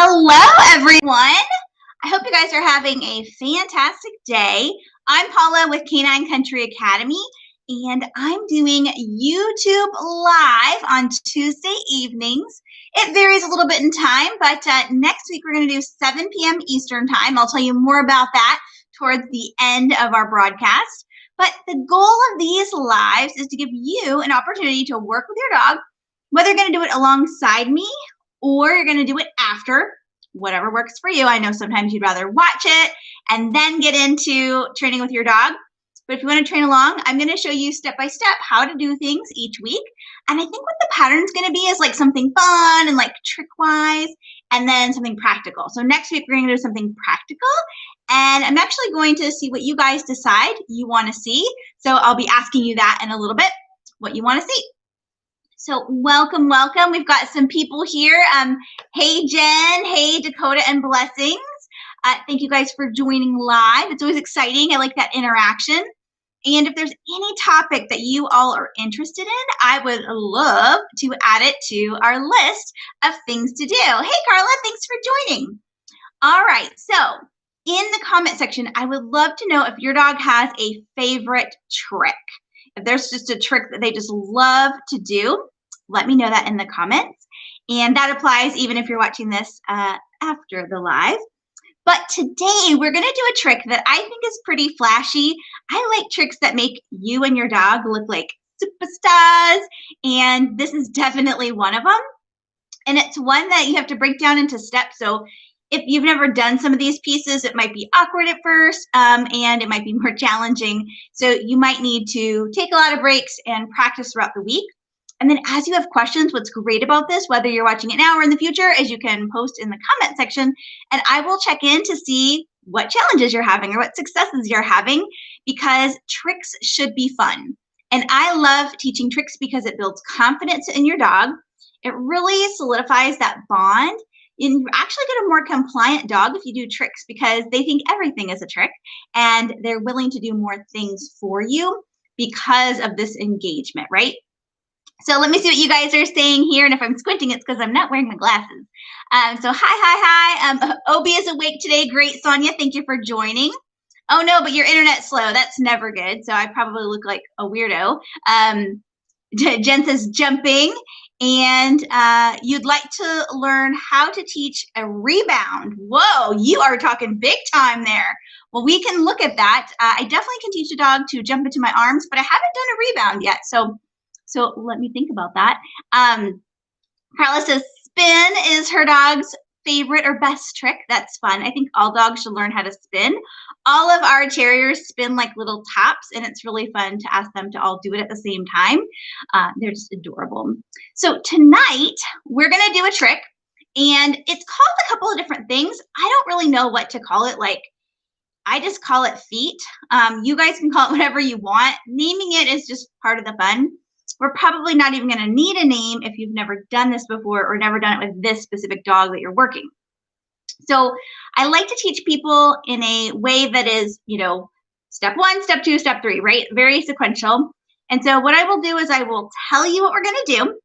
Hello, everyone. I hope you guys are having a fantastic day. I'm Paula with Canine Country Academy, and I'm doing YouTube Live on Tuesday evenings. It varies a little bit in time, but next week we're going to do 7 p.m. Eastern Time. I'll tell you more about that towards the end of our broadcast. But the goal of these lives is to give you an opportunity to work with your dog, whether you're going to do it alongside me or you're going to do it after, whatever works for you. I know sometimes you'd rather watch it and then get into training with your dog. But if you want to train along, I'm going to show you step by step how to do things each week. And I think what the pattern's going to be is like something fun and like trick-wise, and then something practical. So next week, we're going to do something practical. And I'm actually going to see what you guys decide you want to see. So I'll be asking you that in a little bit, what you want to see. So welcome, welcome. We've got some people here. Hey, Jen. Hey, Dakota and Blessings. Thank you guys for joining live. It's always exciting. I like that interaction. And if there's any topic that you all are interested in, I would love to add it to our list of things to do. Hey, Carla, thanks for joining. All right, so in the comment section, I would love to know if your dog has a favorite trick. If there's just a trick that they just love to do, let me know that in the comments. And that applies even if you're watching this after the live. But today we're going to do a trick that I think is pretty flashy. I like tricks that make you and your dog look like superstars. And this is definitely one of them. And it's one that you have to break down into steps. So if you've never done some of these pieces, it might be awkward at first and it might be more challenging. So you might need to take a lot of breaks and practice throughout the week. And then as you have questions, what's great about this, whether you're watching it now or in the future, is you can post in the comment section and I will check in to see what challenges you're having or what successes you're having, because tricks should be fun. And I love teaching tricks because it builds confidence in your dog. It really solidifies that bond. And you actually get a more compliant dog if you do tricks because they think everything is a trick and they're willing to do more things for you because of this engagement, right? So let me see what you guys are saying here. And if I'm squinting, it's because I'm not wearing my glasses. So hi. Obi is awake today. Great, Sonia. Thank you for joining. Oh, no, but your internet's slow. That's never good. So I probably look like a weirdo. Jen says jumping. And you'd like to learn how to teach a rebound. Whoa, you are talking big time there. Well, we can look at that. I definitely can teach a dog to jump into my arms, but I haven't done a rebound yet. So let me think about that. Carla says spin is her dog's favorite or best trick. That's fun. I think all dogs should learn how to spin. All of our terriers spin like little tops, and it's really fun to ask them to all do it at the same time. They're just adorable. So tonight, we're going to do a trick, and it's called a couple of different things. I don't really know what to call it. Like, I just call it feet. You guys can call it whatever you want. Naming it is just part of the fun. We're probably not even going to need a name if you've never done this before or never done it with this specific dog that you're working. So I like to teach people in a way that is, step 1, step 2, step 3, right? Very sequential. And so what I will do is I will tell you what we're going to do.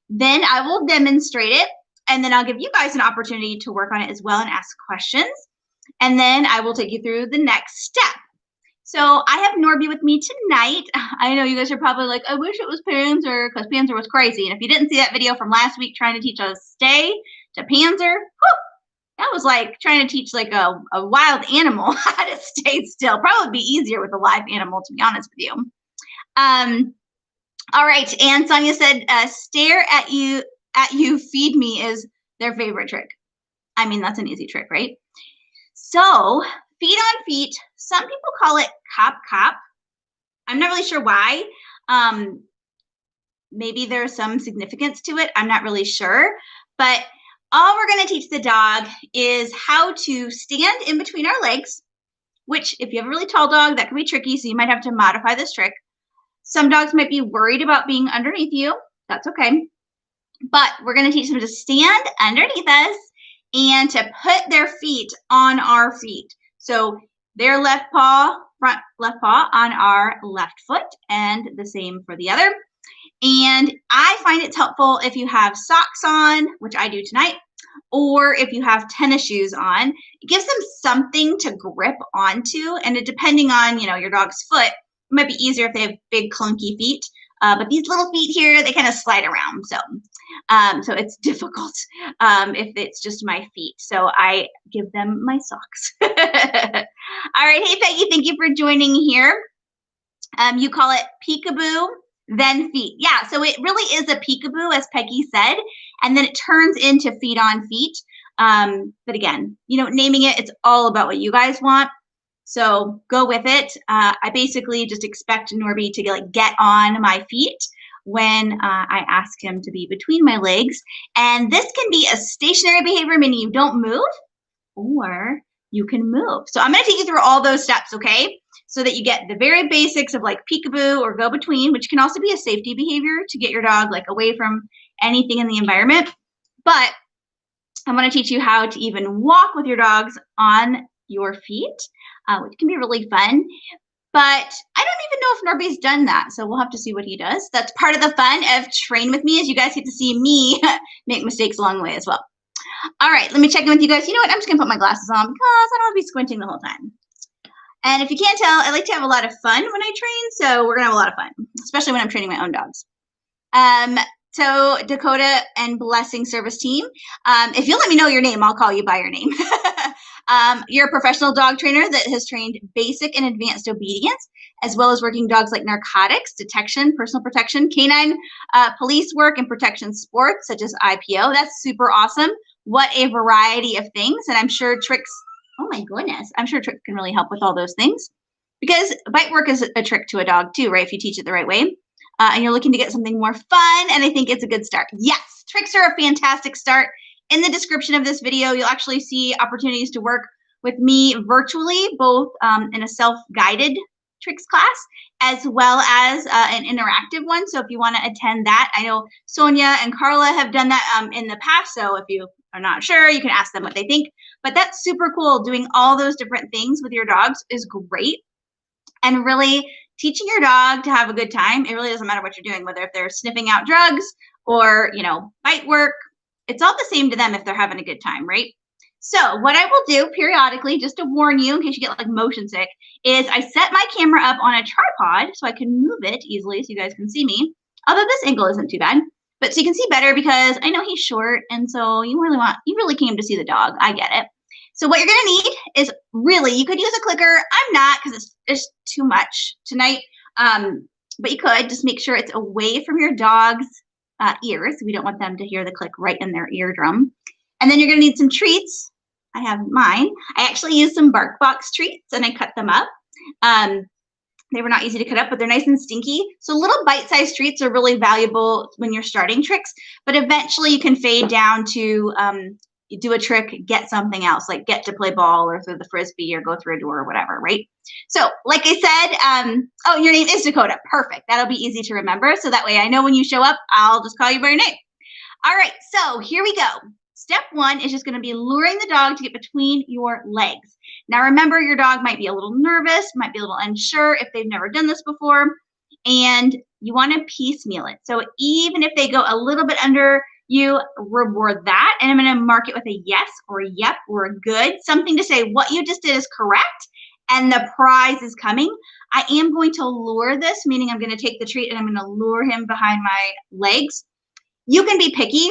Then I will demonstrate it. And then I'll give you guys an opportunity to work on it as well and ask questions. And then I will take you through the next step. So I have Norby with me tonight. I know you guys are probably like, I wish it was Panzer, because Panzer was crazy. And if you didn't see that video from last week trying to teach a stay to Panzer, that was like trying to teach like a wild animal how to stay still. Probably be easier with a live animal, to be honest with you. All right, and Sonia said, stare at you, feed me is their favorite trick. I mean, that's an easy trick, right? So feet on feet. Some people call it cop. I'm not really sure why. Maybe there's some significance to it. I'm not really sure. But all we're going to teach the dog is how to stand in between our legs, which if you have a really tall dog, that can be tricky. So you might have to modify this trick. Some dogs might be worried about being underneath you. That's okay. But we're going to teach them to stand underneath us and to put their feet on our feet. So their left paw, front left paw on our left foot, and the same for the other. And I find it's helpful if you have socks on, which I do tonight, or if you have tennis shoes on, it gives them something to grip onto. And depending on, your dog's foot, it might be easier if they have big clunky feet. But these little feet here, they kind of slide around. So it's difficult if it's just my feet. So I give them my socks. All right. Hey, Peggy, thank you for joining here. You call it peekaboo, then feet. Yeah, so it really is a peekaboo, as Peggy said, and then it turns into feet on feet. But again, naming it, it's all about what you guys want. So go with it. I basically just expect Norby to get on my feet when I ask him to be between my legs. And this can be a stationary behavior, meaning you don't move, or you can move. So I'm going to take you through all those steps, okay? So that you get the very basics of peekaboo or go between, which can also be a safety behavior to get your dog away from anything in the environment. But I'm going to teach you how to even walk with your dogs on your feet, which can be really fun. But I don't even know if Norby's done that, so we'll have to see what he does. That's part of the fun of Train With Me, is you guys get to see me make mistakes along the way as well. All right, let me check in with you guys. You know what? I'm just going to put my glasses on because I don't want to be squinting the whole time. And if you can't tell, I like to have a lot of fun when I train, so we're going to have a lot of fun, especially when I'm training my own dogs. So Dakota and Blessing Service Team, if you'll let me know your name, I'll call you by your name. You're a professional dog trainer that has trained basic and advanced obedience, as well as working dogs like narcotics, detection, personal protection, canine police work, and protection sports, such as IPO. That's super awesome. What a variety of things. And I'm sure Tricks, oh my goodness, I'm sure Tricks can really help with all those things, because bite work is a trick to a dog too, right? If you teach it the right way. And you're looking to get something more fun, and I think it's a good start. Yes, tricks are a fantastic start. In the description of this video, you'll actually see opportunities to work with me virtually, both in a self-guided tricks class, as well as an interactive one. So if you want to attend that, I know Sonia and Carla have done that in the past. So if you are not sure, you can ask them what they think. But that's super cool. Doing all those different things with your dogs is great. And really, teaching your dog to have a good time, it really doesn't matter what you're doing, whether if they're sniffing out drugs or, bite work, it's all the same to them if they're having a good time, right? So what I will do periodically, just to warn you in case you get motion sick, is I set my camera up on a tripod so I can move it easily so you guys can see me. Although this angle isn't too bad, but so you can see better, because I know he's short, and so you really came to see the dog. I get it. So what you're going to need is, really, you could use a clicker. I'm not, because it's too much tonight. But you could just make sure it's away from your dog's ears. We don't want them to hear the click right in their eardrum. And then you're going to need some treats. I have mine. I actually used some Bark Box treats, and I cut them up. They were not easy to cut up, but they're nice and stinky. So little bite-sized treats are really valuable when you're starting tricks. But eventually you can fade down to you do a trick, get something else, like get to play ball or throw the frisbee or go through a door or whatever, right? So like I said, oh, your name is Dakota. Perfect. That'll be easy to remember. So that way I know when you show up, I'll just call you by your name. All right, so here we go. Step one is just going to be luring the dog to get between your legs. Now remember, your dog might be a little nervous, might be a little unsure if they've never done this before, and you want to piecemeal it. So even if they go a little bit under, you reward that, and I'm going to mark it with a yes or a yep or a good, something to say what you just did is correct and the prize is coming. I am going to lure this, meaning I'm going to take the treat and I'm going to lure him behind my legs. You can be picky.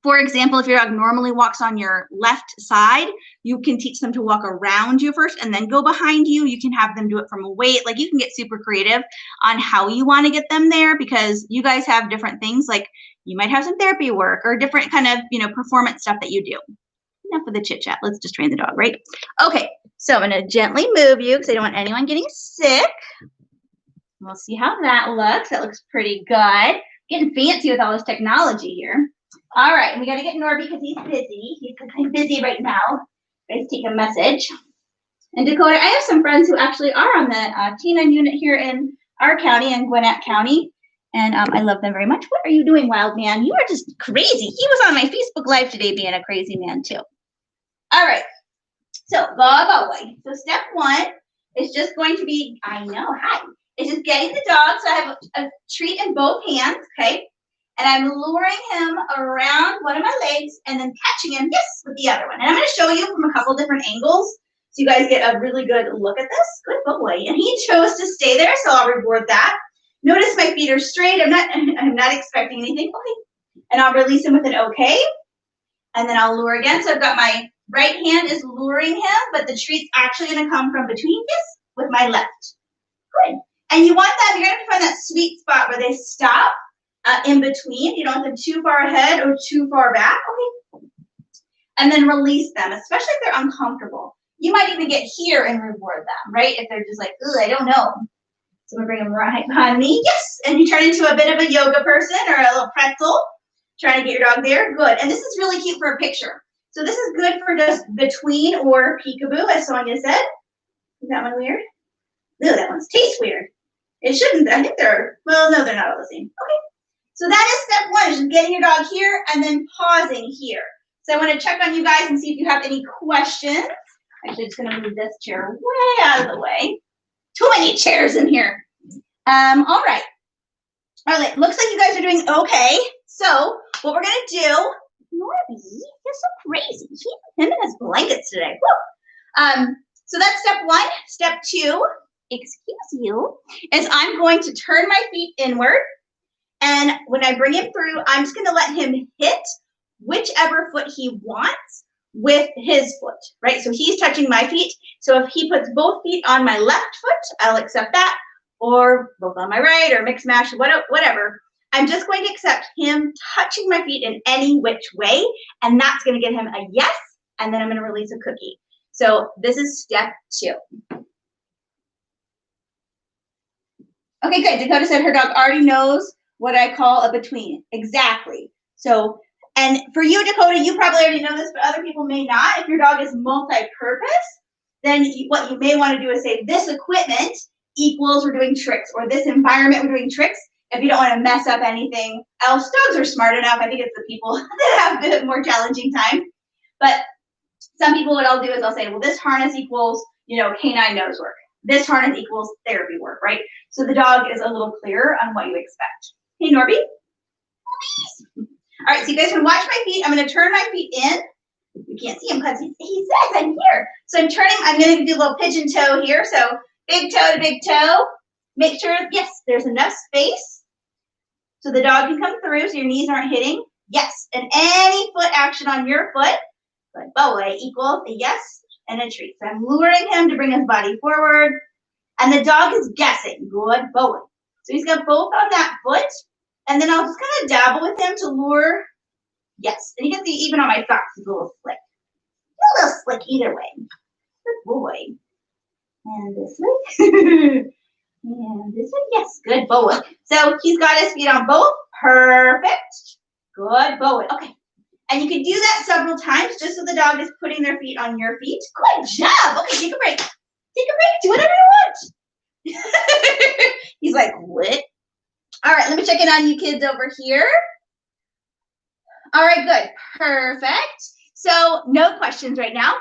For example, if your dog normally walks on your left side, you can teach them to walk around you first and then go behind you. You can have them do it from a weight. You can get super creative on how you want to get them there, because you guys have different things. You might have some therapy work or different kind of, performance stuff that you do. Enough of the chit chat. Let's just train the dog, right? Okay, so I'm going to gently move you because I don't want anyone getting sick. We'll see how that looks. That looks pretty good. Getting fancy with all this technology here. All right, and we got to get Norby because he's busy. He's busy right now. Guys, take a message. And Dakota, I have some friends who actually are on the T9 unit here in our county, in Gwinnett County. And I love them very much. What are you doing, wild man? You are just crazy. He was on my Facebook Live today being a crazy man, too. All right. So, good boy. So, step one is just going to be, I know, hi. It's just getting the dog. So, I have a treat in both hands, okay? And I'm luring him around one of my legs and then catching him, yes, with the other one. And I'm going to show you from a couple different angles so you guys get a really good look at this. Good boy. And he chose to stay there, so I'll reward that. Notice my feet are straight. I'm not expecting anything. Okay. And I'll release him with an okay. And then I'll lure again. So I've got my right hand is luring him, but the treat's actually going to come from between his with my left. Good. And you want that, you're going to find that sweet spot where they stop in between. You don't want them too far ahead or too far back. Okay. And then release them, especially if they're uncomfortable. You might even get here and reward them, right? If they're just like, ugh, I don't know. So I'm going to bring them right behind me. Yes. And you turn into a bit of a yoga person or a little pretzel. Trying to get your dog there. Good. And this is really cute for a picture. So this is good for just between or peekaboo, as Sonia said. Is that one weird? Ew, that one's tastes weird. It shouldn't. I think they're, well, no, they're not all the same. Okay. So that is step one, is just getting your dog here and then pausing here. So I want to check on you guys and see if you have any questions. Actually, just going to move this chair way out of the way. Too many chairs in here. All right. All right. Looks like you guys are doing okay. So what we're going to do, Norby, you're so crazy. Him and his blankets today. So that's step one. Step two, excuse you, is I'm going to turn my feet inward. And when I bring him through, I'm just going to let him hit whichever foot he wants with his foot, right? So he's touching my feet. So if he puts both feet on my left foot, I'll accept that, or both on my right, or mix mash, whatever. I'm just going to accept him touching my feet in any which way, and that's going to get him a yes, and then I'm going to release a cookie. So this is step two. Okay, good. Dakota said her dog already knows what I call a between. Exactly. So, and for you, Dakota, you probably already know this, but other people may not. If your dog is multi-purpose, then what you may want to do is say this equipment equals we're doing tricks, or this environment we're doing tricks. If you don't want to mess up anything else, dogs are smart enough. I think it's the people that have a more challenging time. But some people, what I'll do is I'll say, well, this harness equals, canine nose work. This harness equals therapy work, right? So the dog is a little clearer on what you expect. Hey, Norby. All right, so you guys can watch my feet. I'm going to turn my feet in. You can't see him because he says I'm here. So I'm turning. I'm going to do a little pigeon toe here. So big toe to big toe. Make sure, yes, there's enough space so the dog can come through so your knees aren't hitting. Yes, and any foot action on your foot, good boy, equals a yes and a treat. So I'm luring him to bring his body forward, and the dog is guessing. Good boy. So he's got both on that foot, and then I'll just kind of dabble with him to lure. Yes, and you can see even on my socks, he's a little slick. A little slick either way. Good boy. And this way. And this one, yes, good boy. So he's got his feet on both. Perfect. Good boy. Okay. And you can do that several times just so the dog is putting their feet on your feet. Good job. Okay, take a break. Take a break. Do whatever you want. He's like, what? All right, let me check in on you kids over here. All right, good. Perfect. So no questions right now.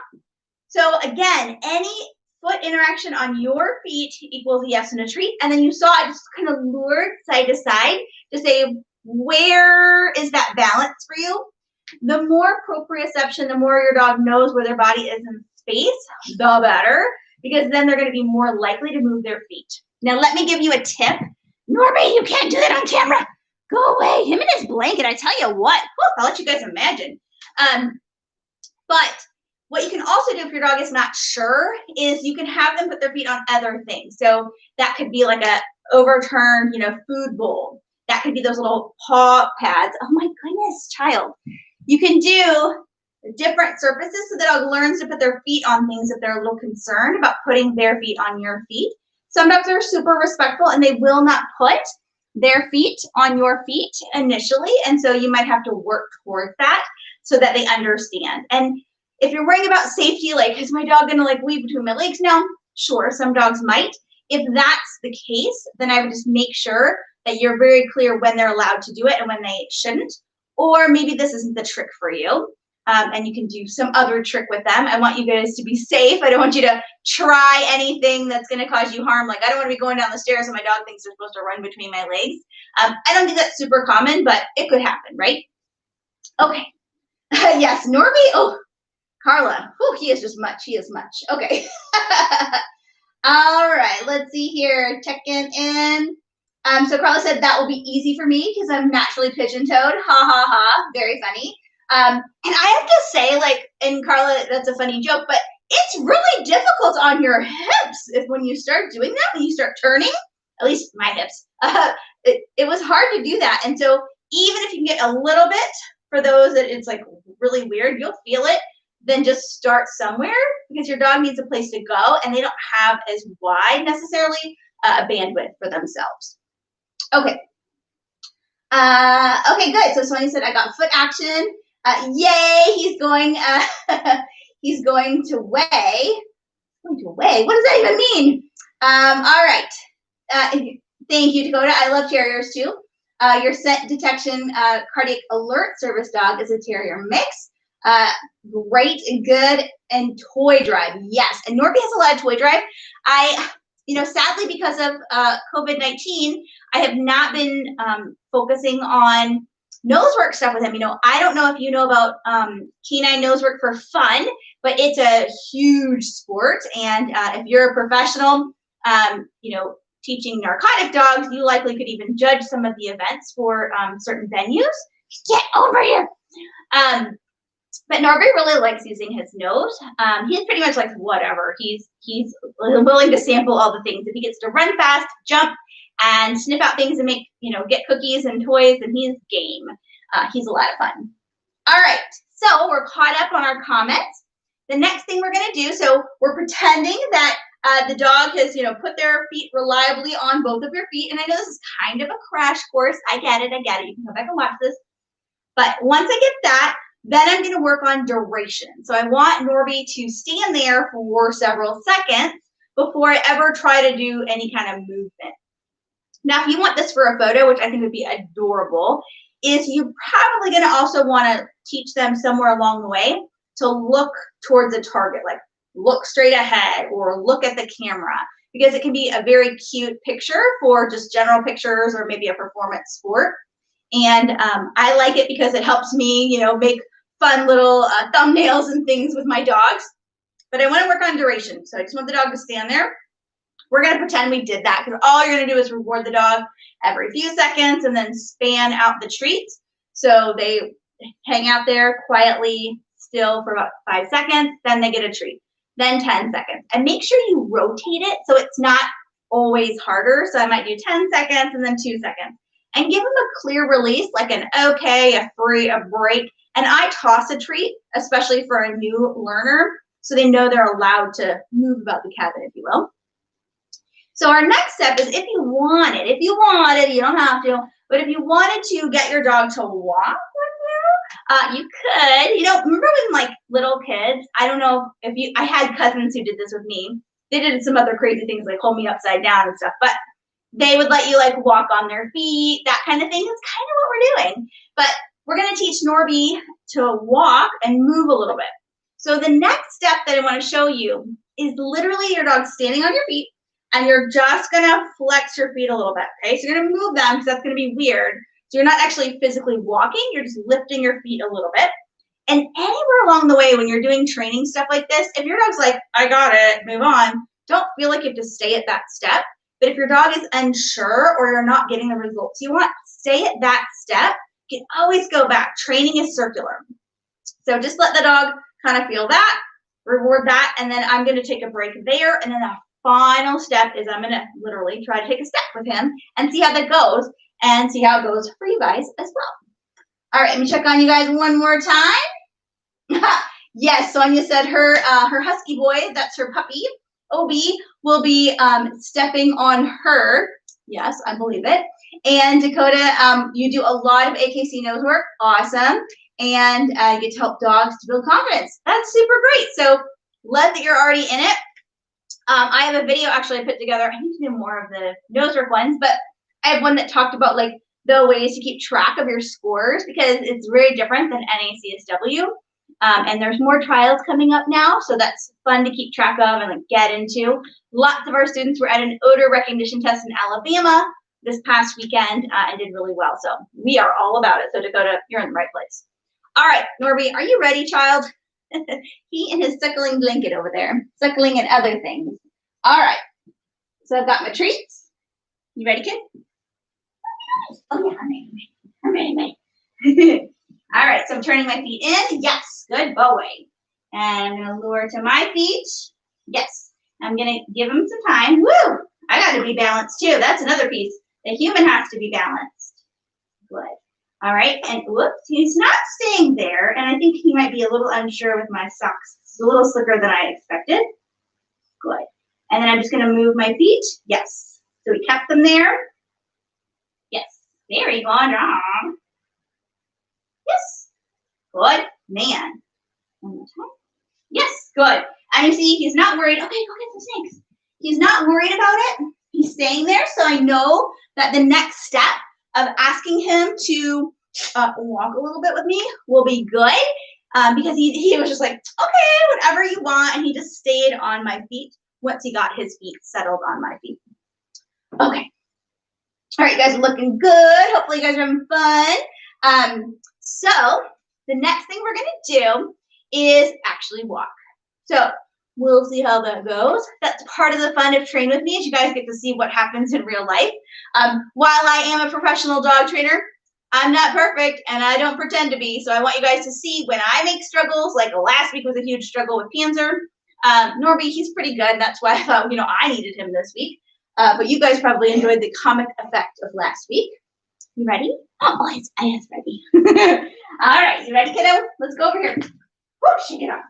So again, any foot interaction on your feet equals a yes and a treat. And then you saw I just kind of lured side to side to say, where is that balance for you? The more proprioception, the more your dog knows where their body is in space, the better, because then they're going to be more likely to move their feet. Now, let me give you a tip. Norby, you can't do that on camera. Go away. Him and his blanket, I tell you what. I'll let you guys imagine. But what you can also do if your dog is not sure is you can have them put their feet on other things. So that could be like a overturned, food bowl. That could be those little paw pads. Oh my goodness, child. You can do different surfaces so the dog learns to put their feet on things if they're a little concerned about putting their feet on your feet. Some dogs are super respectful and they will not put their feet on your feet initially. And so you might have to work towards that so that they understand. And if you're worrying about safety, like, is my dog gonna weave between my legs now? Sure, some dogs might. If that's the case, then I would just make sure that you're very clear when they're allowed to do it and when they shouldn't. Or maybe this isn't the trick for you. and you can do some other trick with them. I want you guys to be safe. I don't want you to try anything that's going to cause you harm. Like, I don't want to be going down the stairs and my dog thinks they're supposed to run between my legs. I don't think that's super common, but it could happen, right? Okay. Yes, Norby. Oh, Carla. Oh, he is just much. He is much. Okay. All right. Let's see here. Checking in. So Carla said that will be easy for me because I'm naturally pigeon-toed. Ha ha ha. Very funny. And I have to say, like, and Carla, that's a funny joke, but it's really difficult on your hips if when you start doing that, when you start turning, at least my hips, it was hard to do that. And so even if you can get a little bit, for those that it's like really weird, you'll feel it, then just start somewhere because your dog needs a place to go and they don't have as wide necessarily a bandwidth for themselves. Okay. Okay, good. So Sonia said I got foot action. Yay, he's going he's going to weigh. Going to weigh. What does that even mean? All right. Thank you, Dakota. I love terriers too. Your scent detection cardiac alert service dog is a terrier mix. Great and good. And toy drive. Yes. And Norby has a lot of toy drive. Sadly, because of COVID-19, I have not been focusing on nose work stuff with him. I don't know if you know about canine nose work for fun, but it's a huge sport. And if you're a professional, teaching narcotic dogs, you likely could even judge some of the events for certain venues. Get over here. But Norby really likes using his nose. He's pretty much like whatever. He's willing to sample all the things. If he gets to run fast, jump, and sniff out things and make, get cookies and toys, and he's game. He's a lot of fun. All right, so we're caught up on our comments. The next thing we're gonna do, so we're pretending that the dog has, put their feet reliably on both of your feet. And I know this is kind of a crash course. I get it. You can go back and watch this. But once I get that, then I'm going to work on duration. So I want Norby to stand there for several seconds before I ever try to do any kind of movement. Now, if you want this for a photo, which I think would be adorable, is you're probably going to also want to teach them somewhere along the way to look towards a target, like look straight ahead or look at the camera, because it can be a very cute picture for just general pictures or maybe a performance sport. And I like it because it helps me, make fun little thumbnails and things with my dogs. But I want to work on duration. So I just want the dog to stand there. We're going to pretend we did that because all you're going to do is reward the dog every few seconds and then span out the treats. So they hang out there quietly still for about 5 seconds. Then they get a treat. Then 10 seconds. And make sure you rotate it so it's not always harder. So I might do 10 seconds and then 2 seconds. And give them a clear release, like an okay, a free, a break. And I toss a treat, especially for a new learner, so they know they're allowed to move about the cabin, if you will. So our next step is if you wanted, you don't have to, but if you wanted to get your dog to walk with you, you could. Remember when like little kids, I don't know if I had cousins who did this with me. They did some other crazy things like hold me upside down and stuff, but they would let you like walk on their feet, that kind of thing. That's kind of what we're doing. But we're going to teach Norby to walk and move a little bit. So the next step that I want to show you is literally your dog standing on your feet, and you're just going to flex your feet a little bit. Okay, so you're going to move them because that's going to be weird. So you're not actually physically walking, you're just lifting your feet a little bit. And anywhere along the way when you're doing training stuff like this, if your dog's like, I got it, move on, don't feel like you have to stay at that step. But if your dog is unsure or you're not getting the results you want, stay at that step. You can always go back. Training is circular. So just let the dog kind of feel that, reward that, and then I'm going to take a break there. And then the final step is I'm going to literally try to take a step with him and see how that goes and see how it goes for you guys as well. All right, let me check on you guys one more time. Yes, Sonia said her husky boy, that's her puppy, Obi, will be stepping on her. Yes, I believe it. And Dakota, you do a lot of AKC nose work. Awesome. And you get to help dogs to build confidence. That's super great. So love that you're already in it. I have a video actually I put together. I need to do more of the nose work ones, but I have one that talked about like the ways to keep track of your scores because it's very different than NACSW. And there's more trials coming up now, so that's fun to keep track of and like get into. Lots of our students were at an odor recognition test in Alabama this past weekend and did really well. So we are all about it. So Dakota, you're in the right place. All right, Norby, are you ready, child? He and his suckling blanket over there, suckling and other things. All right, so I've got my treats. You ready, kid? Oh yeah, I'm ready. All right, so I'm turning my feet in. Yes, good boy. And I'm gonna lure to my feet. Yes, I'm gonna give him some time. Woo! I gotta be balanced too. That's another piece. The human has to be balanced. Good. All right, and whoops, he's not staying there, and I think he might be a little unsure with my socks. It's a little slicker than I expected. Good. And then I'm just gonna move my feet. Yes. So we kept them there. Yes. Very good job. Yes. Good. Man. One more time. Yes. Good. And you see, he's not worried. Okay, go get some snakes. He's not worried about it. He's staying there. So I know that the next step of asking him to walk a little bit with me will be good because he was just like, okay, whatever you want. And he just stayed on my feet once he got his feet settled on my feet. Okay. All right, you guys are looking good. Hopefully you guys are having fun. So the next thing we're gonna do is actually walk. So we'll see how that goes. That's part of the fun of Train With Me, is you guys get to see what happens in real life. While I am a professional dog trainer, I'm not perfect and I don't pretend to be. So I want you guys to see when I make struggles, like last week was a huge struggle with Panzer. Norby, he's pretty good. That's why I thought, I needed him this week. But you guys probably enjoyed the comic effect of last week. You ready? Oh, I is ready. All right, you ready, kiddo? Let's go over here. Whoo, shake it off.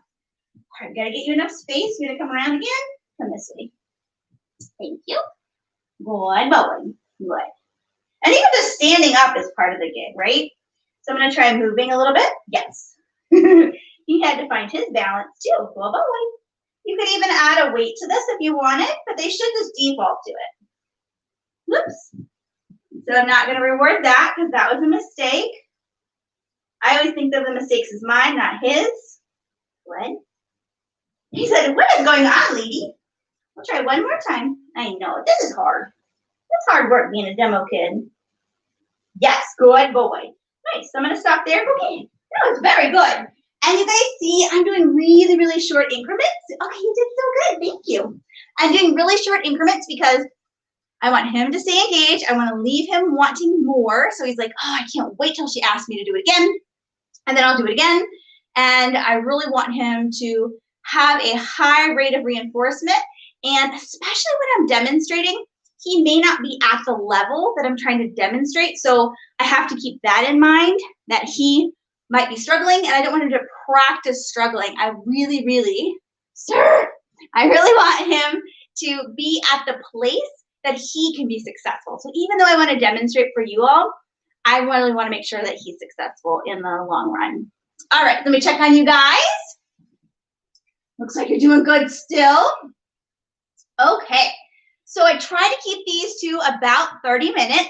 All right, gotta get you enough space. You're gonna come around again. Come this way. Thank you. Good boy. Good. And even just standing up is part of the gig, right? So I'm gonna try moving a little bit. Yes. He had to find his balance too. Good boy. You could even add a weight to this if you wanted, but they should just default to it. Whoops. So I'm not going to reward that because that was a mistake. I always think of the mistakes as mine, not his. What? He said, what is going on, lady? We'll try one more time. I know, this is hard. It's hard work being a demo kid. Yes, good boy. Nice, I'm going to stop there. Okay, that was very good. And you guys see, I'm doing really, really short increments. Okay, you did so good. Thank you. I'm doing really short increments because I want him to stay engaged. I want to leave him wanting more. So he's like, oh, I can't wait till she asks me to do it again. And then I'll do it again. And I really want him to have a high rate of reinforcement. And especially when I'm demonstrating, he may not be at the level that I'm trying to demonstrate. So I have to keep that in mind, that he might be struggling, and I don't want him to practice struggling. I really, really, I really want him to be at the place that he can be successful. So even though I want to demonstrate for you all, I really want to make sure that he's successful in the long run. All right, let me check on you guys. Looks like you're doing good still. Okay, so I try to keep these to about 30 minutes.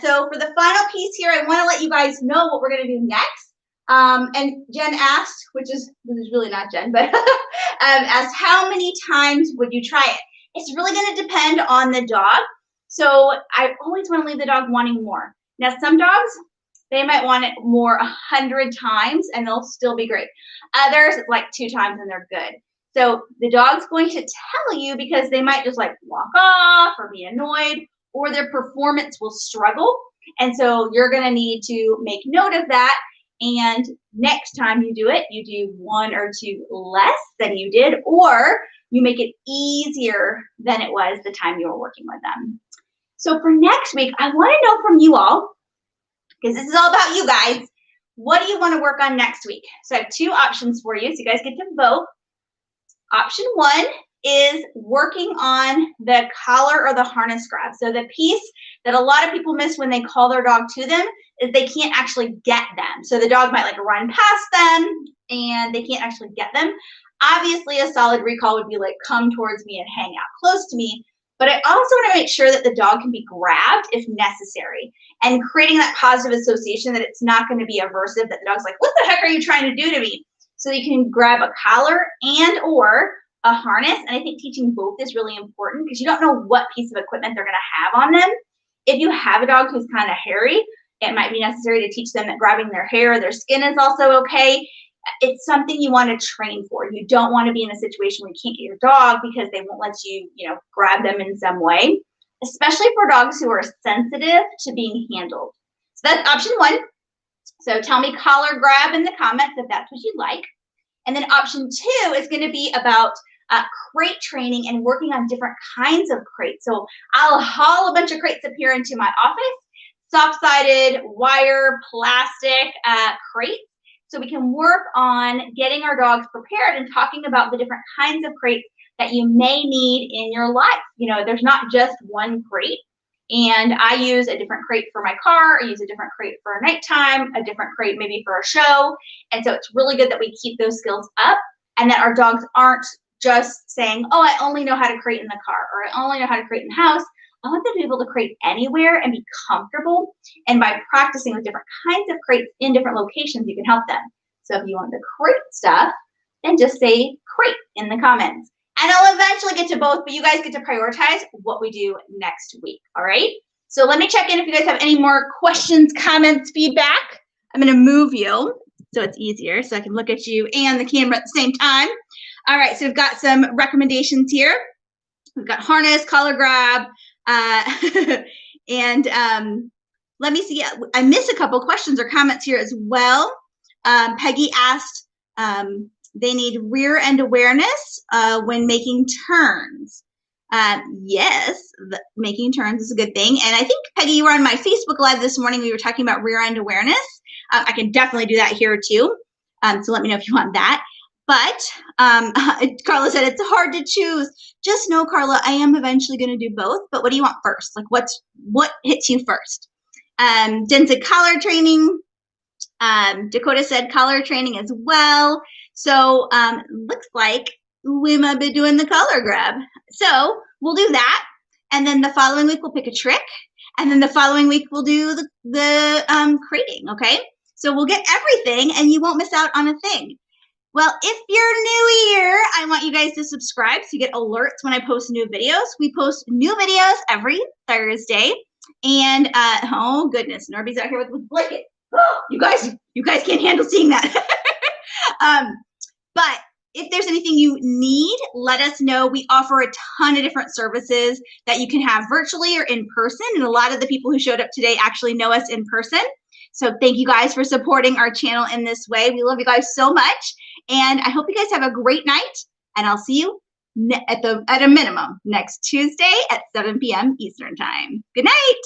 So for the final piece here, I want to let you guys know what we're going to do next. And Jen asked, this is really not Jen, but asked how many times would you try it? It's really going to depend on the dog. So I always want to leave the dog wanting more. Now, some dogs, they might want it more 100 times and they'll still be great. Others, like 2 times and they're good. So the dog's going to tell you because they might just like walk off or be annoyed, or their performance will struggle. And so you're going to need to make note of that. And next time you do it, you do 1 or 2 less than you did, or you make it easier than it was the time you were working with them. So for next week, I want to know from you all, because this is all about you guys, what do you want to work on next week? So I have 2 options for you, so you guys get to vote. Option 1 is working on the collar or the harness grab. So the piece that a lot of people miss when they call their dog to them is they can't actually get them. So the dog might like run past them and they can't actually get them. Obviously, a solid recall would be like, come towards me and hang out close to me. But I also want to make sure that the dog can be grabbed if necessary, and creating that positive association that it's not going to be aversive, that the dog's like, what the heck are you trying to do to me? So you can grab a collar and or a harness. And I think teaching both is really important because you don't know what piece of equipment they're going to have on them. If you have a dog who's kind of hairy, it might be necessary to teach them that grabbing their hair or their skin is also okay. It's something you want to train for. You don't want to be in a situation where you can't get your dog because they won't let you, grab them in some way, especially for dogs who are sensitive to being handled. So that's option one. So tell me collar grab in the comments if that's what you like. And then option two is going to be about crate training and working on different kinds of crates. So I'll haul a bunch of crates up here into my office, soft-sided, wire, plastic crates, so we can work on getting our dogs prepared and talking about the different kinds of crates that you may need in your life. There's not just one crate. And I use a different crate for my car. I use a different crate for nighttime, a different crate maybe for a show. And so it's really good that we keep those skills up and that our dogs aren't just saying, oh, I only know how to crate in the car, or I only know how to crate in the house. I want them to be able to crate anywhere and be comfortable. And by practicing with different kinds of crates in different locations, you can help them. So if you want the crate stuff, then just say crate in the comments. And I'll eventually get to both, but you guys get to prioritize what we do next week, all right? So let me check in if you guys have any more questions, comments, feedback. I'm gonna move you so it's easier, so I can look at you and the camera at the same time. All right, so we've got some recommendations here. We've got harness, collar grab, and let me see. I missed a couple questions or comments here as well. Peggy asked, they need rear end awareness when making turns. Yes, making turns is a good thing. And I think, Peggy, you were on my Facebook Live this morning. We were talking about rear end awareness. I can definitely do that here too. So let me know if you want that. But Carla said it's hard to choose. Just know, Carla, I am eventually going to do both. But what do you want first? Like what hits you first? Jen said collar training. Dakota said collar training as well. So looks like we might be doing the collar grab. So we'll do that. And then the following week, we'll pick a trick. And then the following week, we'll do the crating, okay? So we'll get everything, and you won't miss out on a thing. Well, if you're new here, I want you guys to subscribe so you get alerts when I post new videos. We post new videos every Thursday. And, oh, goodness, Norby's out here with the blanket. You guys can't handle seeing that. But if there's anything you need, let us know. We offer a ton of different services that you can have virtually or in person. And a lot of the people who showed up today actually know us in person. So thank you guys for supporting our channel in this way. We love you guys so much. And I hope you guys have a great night. And I'll see you at a minimum next Tuesday at 7 p.m. Eastern Time. Good night.